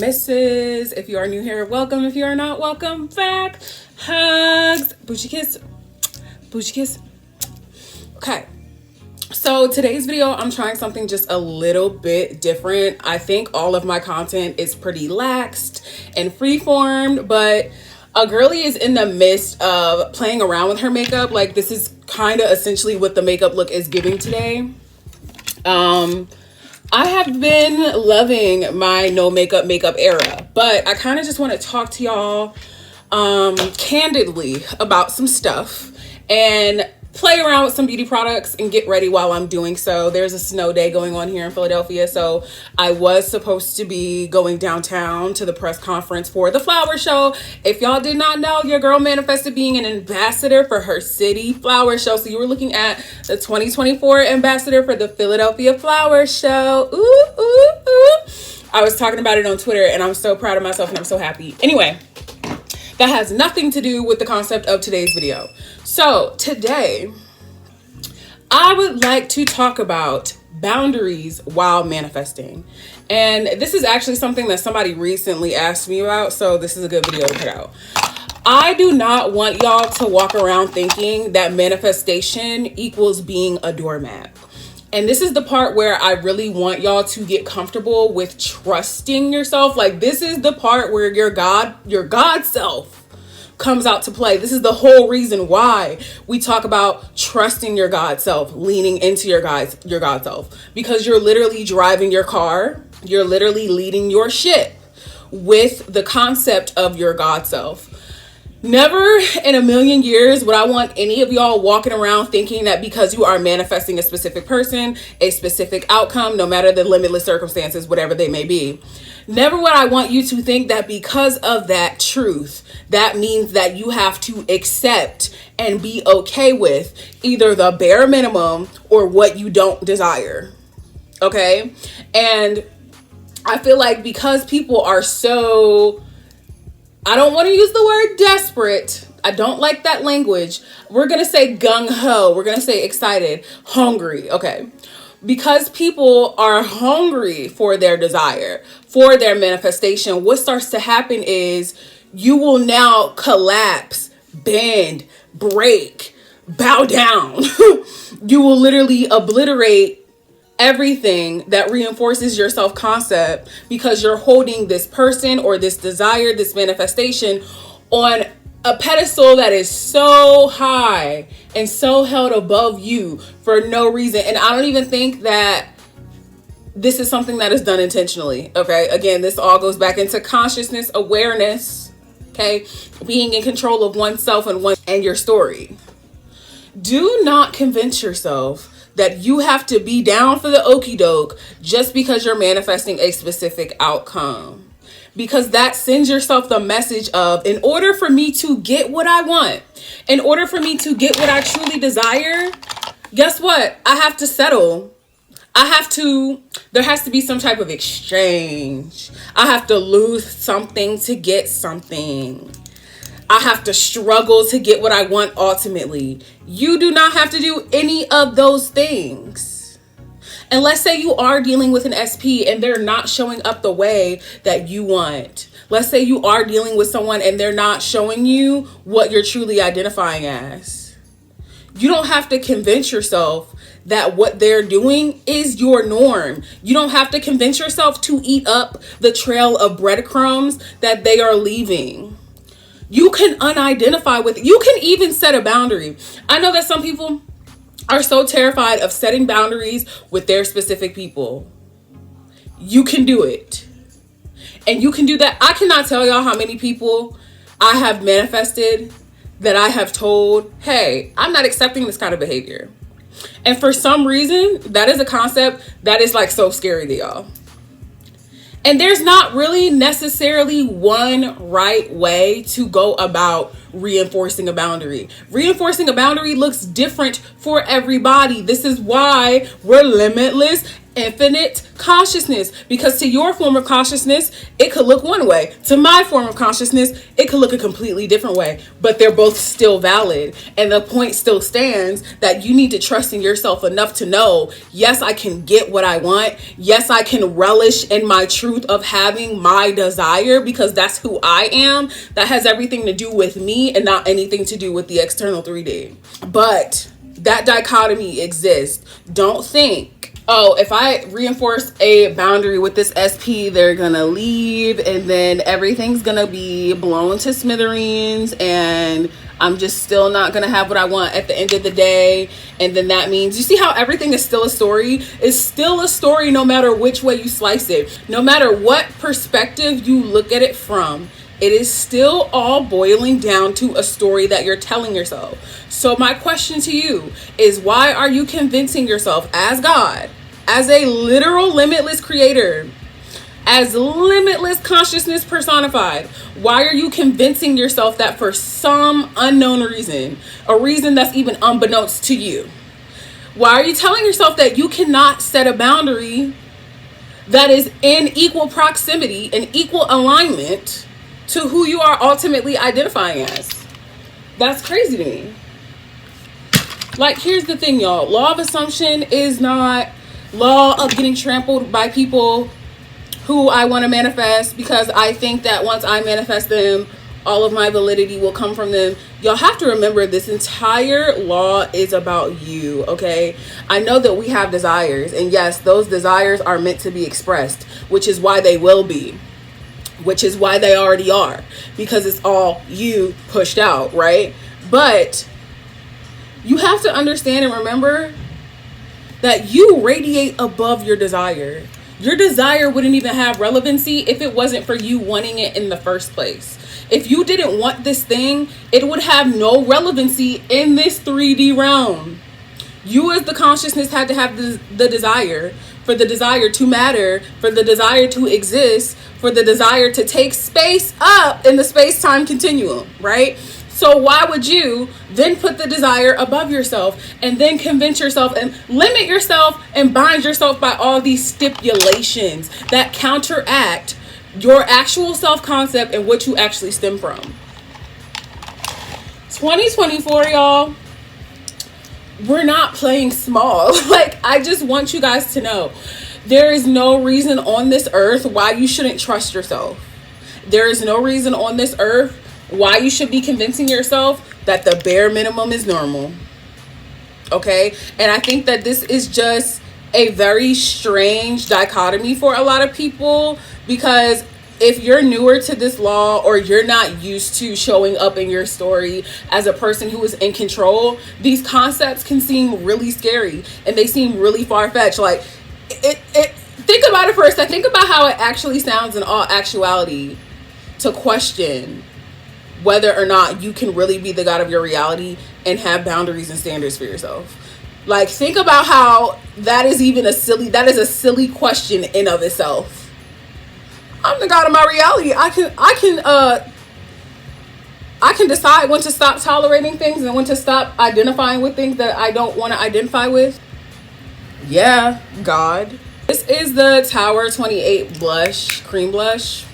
misses. If you are new here, welcome. If you are not, welcome back. Hugs. Bougie kiss. Bougie kiss. Okay. So today's video, I'm trying something just a little bit different. I think all of my content is pretty laxed and freeformed, but a girly is in the midst of playing around with her makeup. Like, this is kind of essentially what the makeup look is giving today. I have been loving my no makeup era, but I kind of just want to talk to y'all candidly about some stuff and play around with some beauty products and get ready while I'm doing so. There's a snow day going on here in Philadelphia, so I was supposed to be going downtown to the press conference for the flower show. If y'all did not know, your girl manifested being an ambassador for her city flower show. So you were looking at the 2024 ambassador for the Philadelphia flower show. Ooh, ooh, ooh. I was talking about it on Twitter and I'm so proud of myself and I'm so happy. Anyway, that has nothing to do with the concept of today's video. So today, I would like to talk about boundaries while manifesting. And this is actually something that somebody recently asked me about, so this is a good video to put out. I do not want y'all to walk around thinking that manifestation equals being a doormat. And this is the part where I really want y'all to get comfortable with trusting yourself. Like, this is the part where your God self comes out to play. This is the whole reason why we talk about trusting your God self, leaning into your God self, because you're literally driving your car. You're literally leading your ship with the concept of your God self. Never in a million years would I want any of y'all walking around thinking that because you are manifesting a specific person, a specific outcome, no matter the limitless circumstances, whatever they may be. Never would I want you to think that because of that truth, that means that you have to accept and be okay with either the bare minimum or what you don't desire. Okay? And I feel like because people are so, I don't want to use the word desperate. I don't like that language. We're going to say gung-ho. We're going to say excited, hungry. Okay. Because people are hungry for their desire, for their manifestation, what starts to happen is you will now collapse, bend, break, bow down. You will literally obliterate everything that reinforces your self-concept because you're holding this person or this desire, this manifestation on a pedestal that is so high and so held above you for no reason. And I don't even think that this is something that is done intentionally. Okay. Again, this all goes back into consciousness, awareness. Okay. Being in control of oneself and your story. Do not convince yourself that you have to be down for the okie doke just because you're manifesting a specific outcome. Because that sends yourself the message of, in order for me to get what I want, in order for me to get what I truly desire, guess what? I have to settle. There has to be some type of exchange. I have to lose something to get something. I have to struggle to get what I want ultimately. You do not have to do any of those things. And let's say you are dealing with an SP and they're not showing up the way that you want. Let's say you are dealing with someone and they're not showing you what you're truly identifying as. You don't have to convince yourself that what they're doing is your norm. You don't have to convince yourself to eat up the trail of breadcrumbs that they are leaving. You can unidentify with it. You can even set a boundary. I know that some people are so terrified of setting boundaries with their specific people. You can do it. And you can do that. I cannot tell y'all how many people I have manifested that I have told, hey, I'm not accepting this kind of behavior. And for some reason, that is a concept that is like so scary to y'all. And there's not really necessarily one right way to go about reinforcing a boundary. Reinforcing a boundary looks different for everybody. This is why we're limitless infinite consciousness, because to your form of consciousness, it could look one way. To my form of consciousness, it could look a completely different way, but they're both still valid. And the point still stands that you need to trust in yourself enough to know, yes, I can get what I want. Yes, I can relish in my truth of having my desire, because that's who I am. That has everything to do with me and not anything to do with the external 3D. But that dichotomy exists. Don't think, oh, if I reinforce a boundary with this SP, they're gonna leave and then everything's gonna be blown to smithereens and I'm just still not gonna have what I want at the end of the day. And then that means, you see how everything is still a story? It's still a story no matter which way you slice it. No matter what perspective you look at it from, it is still all boiling down to a story that you're telling yourself. So my question to you is, why are you convincing yourself as God, as a literal limitless creator, as limitless consciousness personified, why are you convincing yourself that for some unknown reason, a reason that's even unbeknownst to you, why are you telling yourself that you cannot set a boundary that is in equal proximity and equal alignment to who you are ultimately identifying as? That's crazy to me. Like, here's the thing, y'all. Law of assumption is not law of getting trampled by people who I want to manifest, because I think that once I manifest them, all of my validity will come from them. Y'all have to remember, this entire law is about you, okay? I know that we have desires, and yes, those desires are meant to be expressed, which is why they will be, which is why they already are, because it's all you pushed out, right? But you have to understand and remember that you radiate above your desire. Your desire wouldn't even have relevancy if it wasn't for you wanting it in the first place. If you didn't want this thing, it would have no relevancy in this 3D realm. You as the consciousness had to have the desire, for the desire to matter, for the desire to exist, for the desire to take space up in the space-time continuum, right? So why would you then put the desire above yourself and then convince yourself and limit yourself and bind yourself by all these stipulations that counteract your actual self-concept and what you actually stem from? 2024, y'all, we're not playing small. Like, I just want you guys to know, there is no reason on this earth why you shouldn't trust yourself. There is no reason on this earth why you should be convincing yourself that the bare minimum is normal. Okay? And I think that this is just a very strange dichotomy for a lot of people, because if you're newer to this law, or you're not used to showing up in your story as a person who is in control, these concepts can seem really scary and they seem really far-fetched. Like, think about it for a second. Think about how it actually sounds in all actuality to question whether or not you can really be the God of your reality and have boundaries and standards for yourself. Like, think about how that is a silly question in of itself. I'm the God of my reality. I can decide when to stop tolerating things and when to stop identifying with things that I don't want to identify with. Yeah, God. This is the Tower 28 blush, cream blush.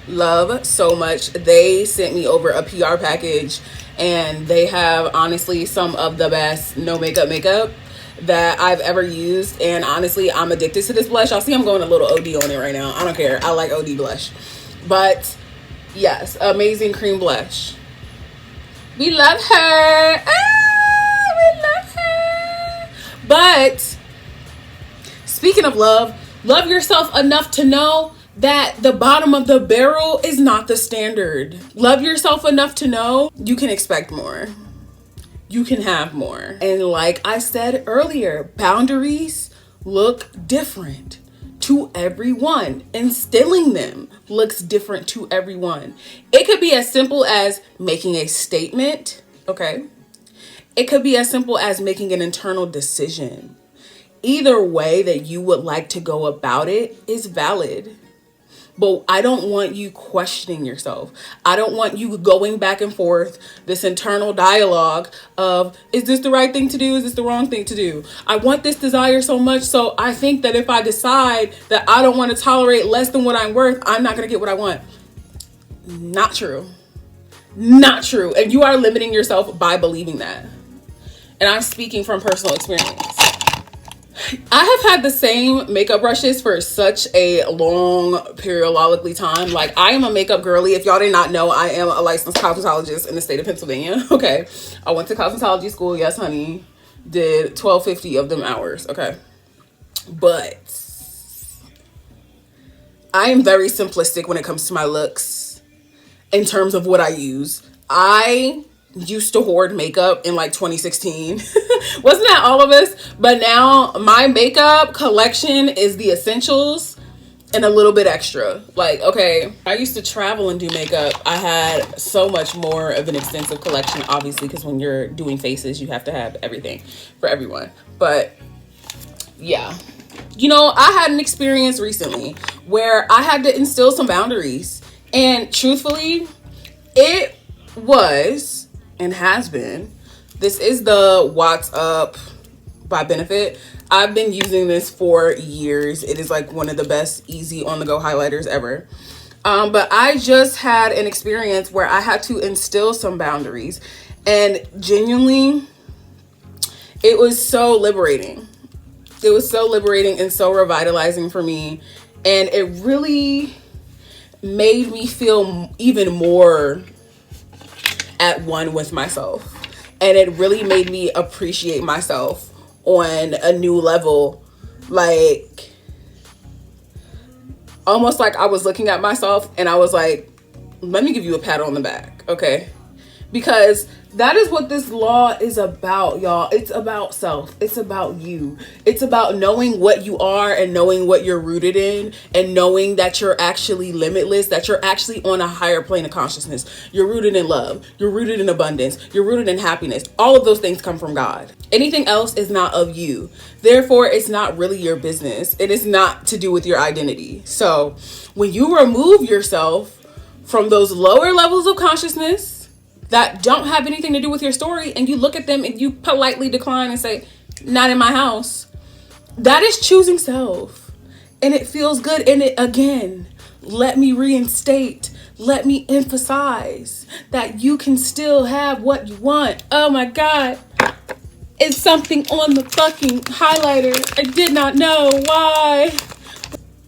Love so much. They sent me over a PR package, and they have honestly some of the best no makeup that I've ever used. And honestly, I'm addicted to this blush. Y'all see I'm going a little OD on it right now. I don't care. I like OD blush. But yes, amazing cream blush. We love her. We love her. But speaking of love yourself enough to know that the bottom of the barrel is not the standard. Love yourself enough to know you can expect more. You can have more. And like I said earlier, boundaries look different to everyone. Instilling them looks different to everyone. It could be as simple as making a statement, okay? It could be as simple as making an internal decision. Either way that you would like to go about it is valid. but I don't want you questioning yourself. I don't want you going back and forth, this internal dialogue of, is this the right thing to do? Is this the wrong thing to do? I want this desire so much, so I think that if I decide that I don't want to tolerate less than what I'm worth, I'm not going to get what I want. Not true. Not true. And you are limiting yourself by believing that. And I'm speaking from personal experience. I have had the same makeup brushes for such a long periodically time. Like, I am a makeup girly. If y'all did not know, I am a licensed cosmetologist in the state of Pennsylvania. Okay. I went to cosmetology school. Yes, honey. Did 1250 of them hours. Okay. But I am very simplistic when it comes to my looks in terms of what I use. I used to hoard makeup in like 2016. Wasn't that all of us? But now my makeup collection is the essentials and a little bit extra. Like, okay, I used to travel and do makeup. I had so much more of an extensive collection, obviously, because when you're doing faces, you have to have everything for everyone. But yeah, you know, I had an experience recently where I had to instill some boundaries. And truthfully, it was and has been, this is the What's Up by Benefit. I've been using this for years. It is like one of the best easy on the go highlighters ever. But I just had an experience where I had to instill some boundaries, and genuinely, it was so liberating. It was so liberating and so revitalizing for me. And it really made me feel even more at one with myself. And it really made me appreciate myself on a new level. Like, almost like I was looking at myself and I was like, let me give you a pat on the back, okay? Because that is what this law is about, y'all. It's about self. It's about you. It's about knowing what you are and knowing what you're rooted in, and knowing that you're actually limitless, that you're actually on a higher plane of consciousness. You're rooted in love. You're rooted in abundance. You're rooted in happiness. All of those things come from God. Anything else is not of you. Therefore, it's not really your business. It is not to do with your identity. So when you remove yourself from those lower levels of consciousness that don't have anything to do with your story, and you look at them and you politely decline and say, not in my house, that is choosing self. And it feels good. And it, again, let me reinstate, let me emphasize that you can still have what you want. Oh my God. It's something on the fucking highlighter. I did not know why.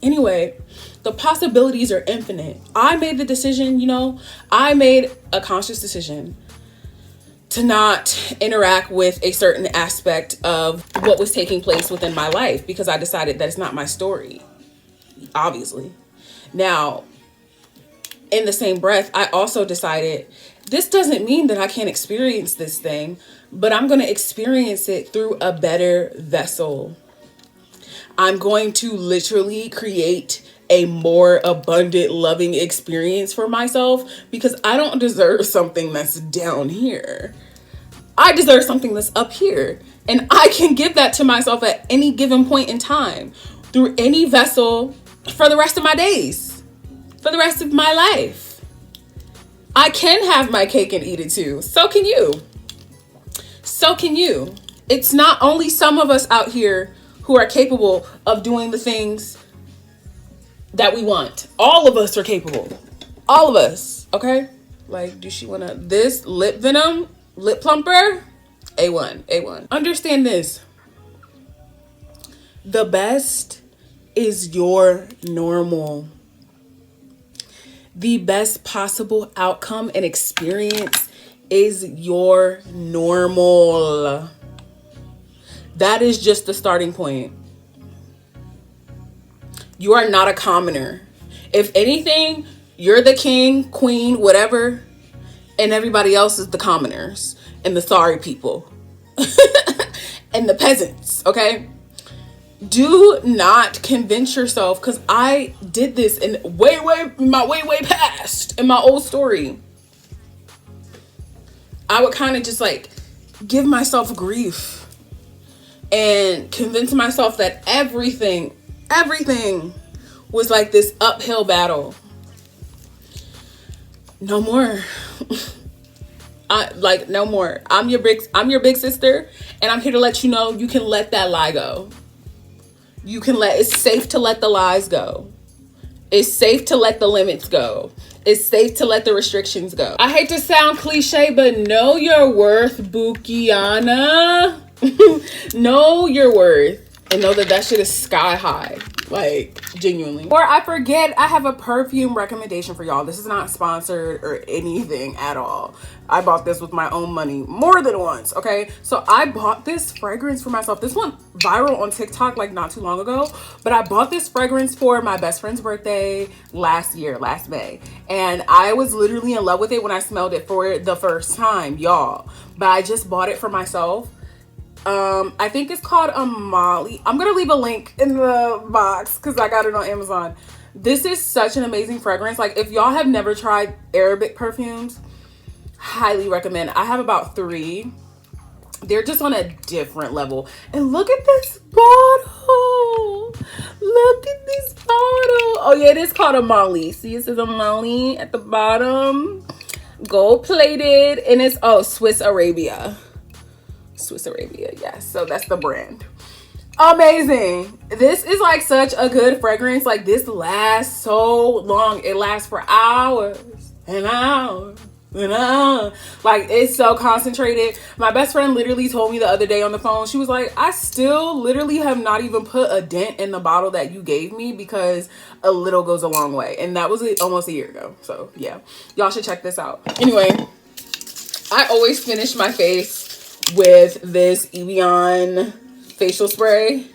Anyway, the possibilities are infinite. I made the decision, you know, I made a conscious decision to not interact with a certain aspect of what was taking place within my life, because I decided that it's not my story, obviously. Now, in the same breath, I also decided this doesn't mean that I can't experience this thing, but I'm going to experience it through a better vessel. I'm going to literally create a more abundant, loving experience for myself, because I don't deserve something that's down here. I deserve something that's up here. And I can give that to myself at any given point in time through any vessel for the rest of my days, for the rest of my life. I can have my cake and eat it too. So can you. So can you. It's not only some of us out here who are capable of doing the things that we want. All of us are capable. All of us. Okay? Like, do she want to, this lip venom, lip plumper? A1, A1. Understand this. The best is your normal. The best possible outcome and experience is your normal. That is just the starting point. You are not a commoner. If anything, you're the king, queen, whatever, and everybody else is the commoners and the sorry people and the peasants, okay? Do not convince yourself, because I did this in way past in my old story. I would kind of just like give myself grief and convince myself that everything was like this uphill battle. No more. No more. I'm your big sister, and I'm here to let you know you can let that lie go. It's safe to let the lies go. It's safe to let the limits go. It's safe to let the restrictions go. I hate to sound cliche, but know your worth, Bukiana. Know your worth. And know that shit is sky high. Like, genuinely. Or I forget, I have a perfume recommendation for y'all. This is not sponsored or anything at all. I bought this with my own money more than once, okay? So I bought this fragrance for myself. This went viral on TikTok like not too long ago. But I bought this fragrance for my best friend's birthday last May. And I was literally in love with it when I smelled it for the first time, y'all. But I just bought it for myself. I think it's called a Molly. I'm gonna leave a link in the box because I got it on Amazon. This is such an amazing fragrance. Like, if y'all have never tried Arabic perfumes, highly recommend. I have about 3. They're just on a different level. And look at this bottle. Look at this bottle. Oh yeah, it is called a Molly. See, it says a Molly at the bottom. Gold plated, and it's Swiss Arabia, yes. So that's the brand. Amazing. This is like such a good fragrance. Like, this lasts so long. It lasts for hours and hours and hours. Like, it's so concentrated. My best friend literally told me the other day on the phone, she was like, I still literally have not even put a dent in the bottle that you gave me because a little goes a long way. And that was almost a year ago. So yeah, y'all should check this out. Anyway, I always finish my face with this Evian facial spray.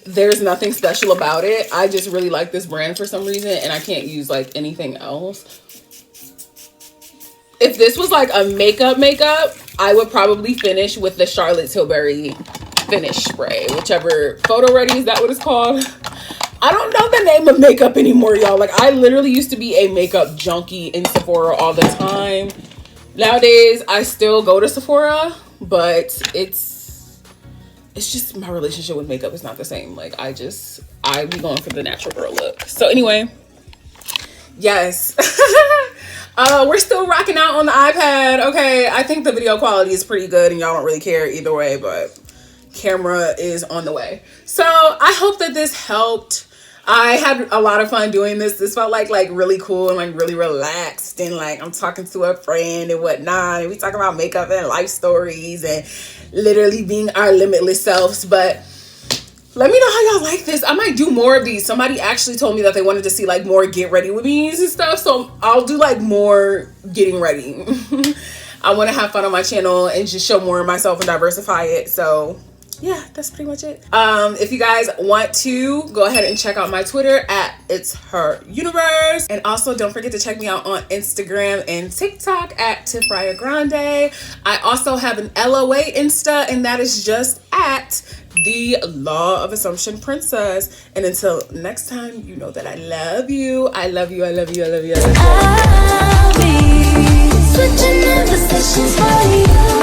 There's nothing special about it. I just really like this brand for some reason, and I can't use like anything else. If this was like a makeup, I would probably finish with the Charlotte Tilbury finish spray, whichever Photo Ready, is that what it's called? I don't know the name of makeup anymore, y'all. Like, I literally used to be a makeup junkie in Sephora all the time. Nowadays, I still go to Sephora, but it's just my relationship with makeup is not the same. Like, I be going for the natural girl look. So anyway, yes. We're still rocking out on the iPad. Okay, I think the video quality is pretty good and y'all don't really care either way, but camera is on the way. So I hope that this helped. I had a lot of fun doing this. This felt like really cool and like really relaxed, and like I'm talking to a friend and whatnot. And we talk about makeup and life stories and literally being our limitless selves. But let me know how y'all like this. I might do more of these. Somebody actually told me that they wanted to see like more get ready with me's and stuff. So I'll do like more getting ready. I want to have fun on my channel and just show more of myself and diversify it. So yeah, that's pretty much it. If you guys want to, go ahead and check out my Twitter at It's Her Universe. And also don't forget to check me out on Instagram and TikTok at TiffriahGrande. I also have an LOA Insta, and that is just at The Law of Assumption Princess. And until next time, you know that I love you. I love you, I love you, I love you, I love you. I'll be switching in positions for you.